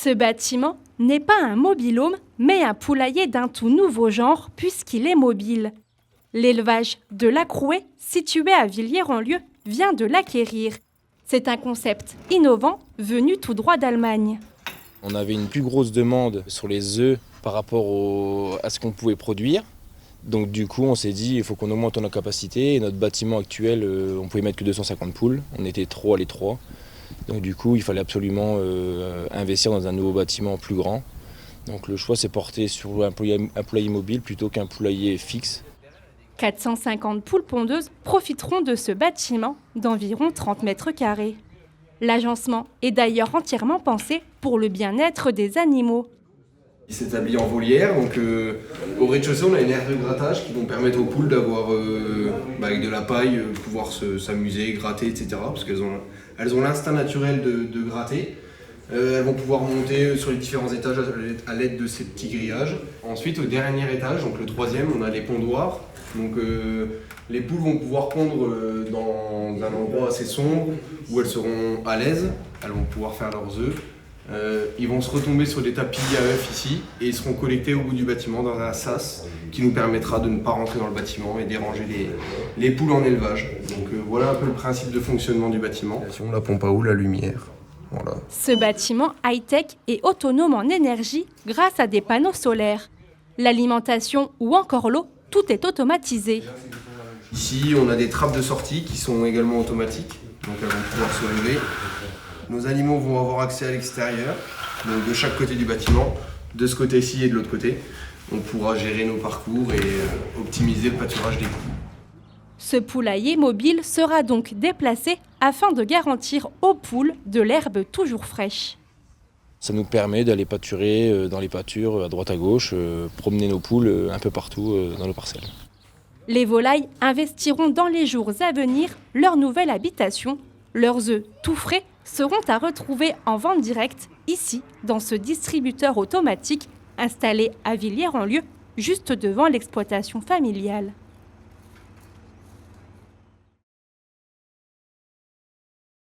Ce bâtiment n'est pas un mobil-home, mais un poulailler d'un tout nouveau genre puisqu'il est mobile. L'élevage de la Crouée, situé à Villiers-en-Lieu, vient de l'acquérir. C'est un concept innovant venu tout droit d'Allemagne. On avait une plus grosse demande sur les œufs par rapport à ce qu'on pouvait produire. Donc du coup, on s'est dit il faut qu'on augmente notre capacité. Et notre bâtiment actuel, on pouvait mettre que 250 poules. On était trop à l'étroit. Donc du coup, il fallait absolument investir dans un nouveau bâtiment plus grand. Donc le choix s'est porté sur un poulailler mobile plutôt qu'un poulailler fixe. 450 poules pondeuses profiteront de ce bâtiment d'environ 30 mètres carrés. L'agencement est d'ailleurs entièrement pensé pour le bien-être des animaux. Il s'établit en volière, donc au rez-de-chaussée on a une aire de grattage qui vont permettre aux poules d'avoir avec de la paille, pouvoir s'amuser, gratter, etc. Parce qu'elles ont l'instinct naturel de gratter. Elles vont pouvoir monter sur les différents étages à l'aide de ces petits grillages. Ensuite au dernier étage, donc le troisième, on a les pondoirs. Donc les poules vont pouvoir pondre dans un endroit assez sombre où elles seront à l'aise, elles vont pouvoir faire leurs œufs. Ils vont se retomber sur des tapis à œufs ici et ils seront collectés au bout du bâtiment dans un sas qui nous permettra de ne pas rentrer dans le bâtiment et déranger les poules en élevage. Donc voilà un peu le principe de fonctionnement du bâtiment. La pompe à eau, la lumière. Voilà. Ce bâtiment high-tech est autonome en énergie grâce à des panneaux solaires. L'alimentation ou encore l'eau, tout est automatisé. Ici, on a des trappes de sortie qui sont également automatiques, donc elles vont pouvoir se lever. Nos animaux vont avoir accès à l'extérieur, donc de chaque côté du bâtiment, de ce côté-ci et de l'autre côté. On pourra gérer nos parcours et optimiser le pâturage des poules. Ce poulailler mobile sera donc déplacé afin de garantir aux poules de l'herbe toujours fraîche. Ça nous permet d'aller pâturer dans les pâtures à droite à gauche, promener nos poules un peu partout dans nos parcelles. Les volailles investiront dans les jours à venir leur nouvelle habitation. Leurs œufs tout frais seront à retrouver en vente directe ici, dans ce distributeur automatique installé à Villiers-en-Lieu, juste devant l'exploitation familiale.